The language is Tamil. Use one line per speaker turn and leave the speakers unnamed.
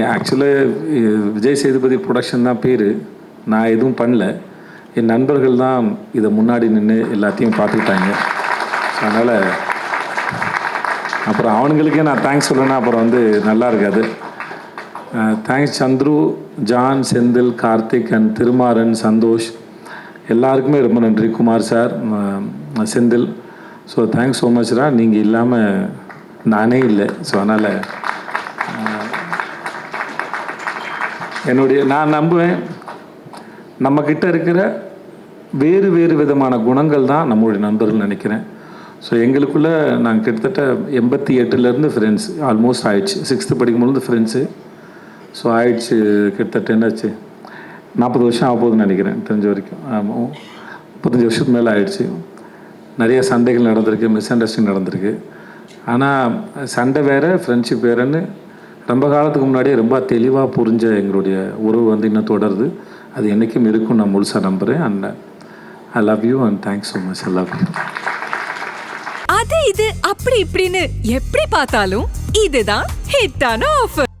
ஆக்சுவலி விஜய் சேதுபதி ப்ரொடக்ஷன் தான் பேர். நான் எதுவும் பண்ணல. என் நண்பர்கள் தான் இதை முன்னாடி நின்று எல்லாத்தையும் பார்த்துக்கிட்டாங்க. ஸோ அதனால் அப்புறம் அவனுங்களுக்கே நான் தேங்க்ஸ் சொல்லணும்னா அப்புறம் நல்லா இருக்காது. தேங்க்ஸ் சந்துரு, ஜான், செந்தில், கார்த்திக் அண்ட் திருமாறன், சந்தோஷ் எல்லாருக்குமே ரொம்ப நன்றி. Kumar sir, Senthil. So thanks so மச்ரா. நீங்கள் இல்லாமல் நானே இல்லை. ஸோ அதனால் நான் நம்புவேன் நம்மக்கிட்ட இருக்கிற வேறு வேறு விதமான குணங்கள் தான் நம்மளுடைய நண்பர்கள் நினைக்கிறேன். ஸோ எங்களுக்குள்ளே நாங்கள் கிட்டத்தட்ட 88லேருந்து ஃப்ரெண்ட்ஸ் ஆல்மோஸ்ட் ஆயிடுச்சு. 6th படிக்கும்போது ஃப்ரெண்ட்ஸு. ஸோ ஆயிடுச்சு கிட்டத்தட்ட என்னாச்சு 40 வருஷம் ஆக போகுதுன்னு நினைக்கிறேன் தெரிஞ்ச வரைக்கும். ஆமாம், 35 வருஷத்துக்கு மேலே ஆயிடுச்சு. நிறைய சண்டைகள் நடந்திருக்கு, மிஸ் அண்டர்ஸ்டாண்டிங் நடந்திருக்கு. ஆனால் சண்டை வேறு, ஃப்ரெண்ட்ஷிப் வேறுன்னு ரொம்ப காலத்துக்கு முன்னாடியே ரொம்ப தெளிவாக புரிஞ்ச எங்களுடைய உறவு இன்னும் தொடருது. அது என்றைக்கும் இருக்கும், நான் முழுசாக நம்புகிறேன். And I love you and thanks so much. I love you.
அது இது அப்படி இப்படின்னு எப்படி பார்த்தாலும் இதுதான் ஹிட்டான ஆஃபர்.